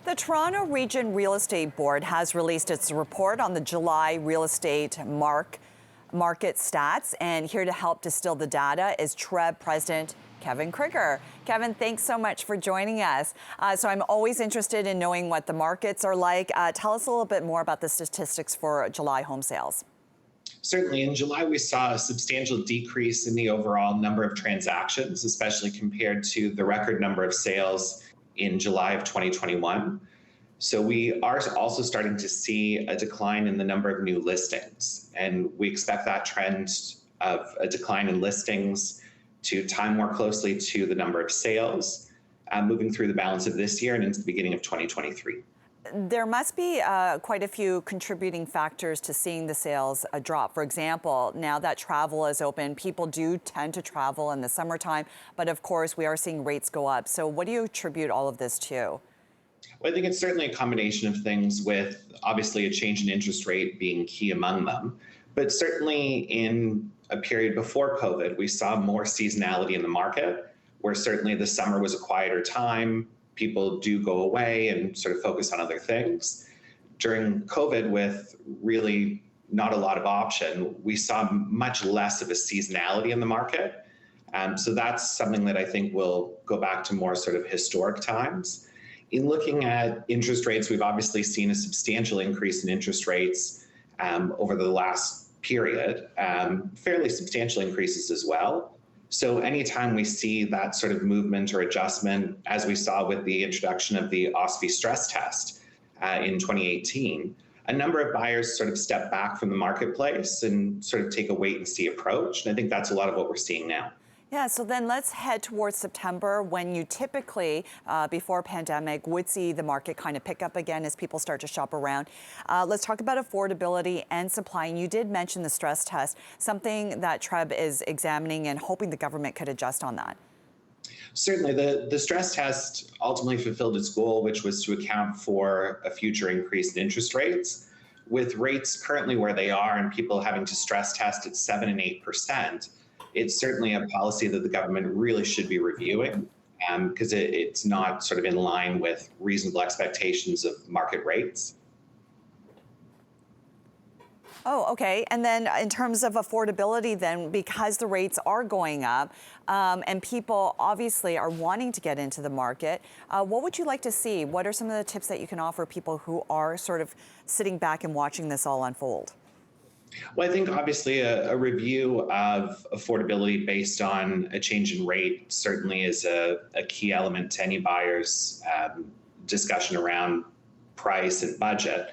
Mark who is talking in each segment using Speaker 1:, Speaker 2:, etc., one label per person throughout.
Speaker 1: The Toronto Region Real Estate Board has released its report on the July real estate market stats, and here to help distill the data is TRREB President Kevin Crigger. Kevin, thanks so much for joining us. So I'm always interested in knowing what the markets are like. Tell us a little bit more about the statistics for July home sales.
Speaker 2: Certainly, in July, we saw a substantial decrease in the overall number of transactions, especially compared to the record number of sales in July of 2021. So we are also starting to see a decline in the number of new listings, and we expect that trend of a decline in listings to tie more closely to the number of sales moving through the balance of this year and into the beginning of 2023.
Speaker 1: There must be quite a few contributing factors to seeing the sales drop. For example, now that travel is open, people do tend to travel in the summertime, but of course we are seeing rates go up. So what do you attribute all of this to?
Speaker 2: Well, I think it's certainly a combination of things, with obviously a change in interest rate being key among them. But certainly in a period before COVID, we saw more seasonality in the market, where certainly the summer was a quieter time. People do go away and sort of focus on other things. During COVID, with really not a lot of option, we saw much less of a seasonality in the market. So that's something that I think will go back to more sort of historic times. In looking at interest rates, we've obviously seen a substantial increase in interest rates over the last period, fairly substantial increases as well. So anytime we see that sort of movement or adjustment, as we saw with the introduction of the OSFI stress test in 2018, a number of buyers sort of step back from the marketplace and sort of take a wait and see approach. And I think that's a lot of what we're seeing now.
Speaker 1: Yeah, so then let's head towards September, when you typically, before pandemic, would see the market kind of pick up again as people start to shop around. Let's talk about affordability and supply. And you did mention the stress test, something that TRREB is examining and hoping the government could adjust on that.
Speaker 2: Certainly, the stress test ultimately fulfilled its goal, which was to account for a future increase in interest rates. With rates currently where they are and people having to stress test at 7 and 8%, it's certainly a policy that the government really should be reviewing, because it's not sort of in line with reasonable expectations of market rates.
Speaker 1: Oh, okay. And then in terms of affordability then, because the rates are going up and people obviously are wanting to get into the market, what would you like to see? What are some of the tips that you can offer people who are sort of sitting back and watching this all unfold?
Speaker 2: Well, I think obviously a review of affordability based on a change in rate certainly is a key element to any buyer's discussion around price and budget.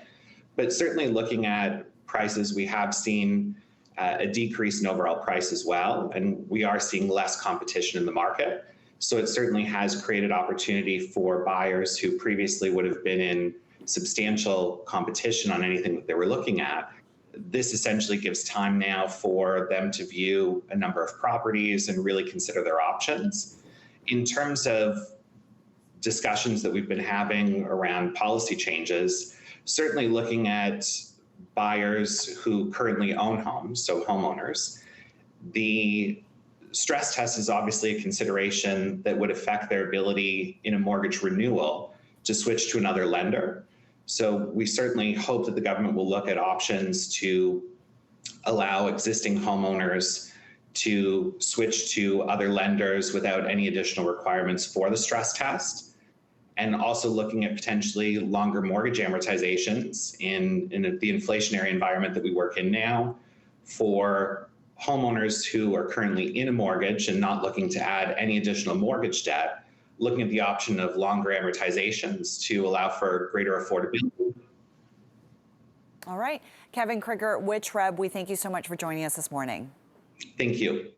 Speaker 2: But certainly looking at prices, we have seen a decrease in overall price as well, and we are seeing less competition in the market. So it certainly has created opportunity for buyers who previously would have been in substantial competition on anything that they were looking at. This essentially gives time now for them to view a number of properties and really consider their options. In terms of discussions that we've been having around policy changes, certainly looking at buyers who currently own homes, so homeowners, the stress test is obviously a consideration that would affect their ability in a mortgage renewal to switch to another lender. So we certainly hope that the government will look at options to allow existing homeowners to switch to other lenders without any additional requirements for the stress test, and also looking at potentially longer mortgage amortizations in the inflationary environment that we work in now for homeowners who are currently in a mortgage and not looking to add any additional mortgage debt, looking at the option of longer amortizations to allow for greater affordability.
Speaker 1: All right. Kevin Crigger with TRREB, we thank you so much for joining us this morning.
Speaker 2: Thank you.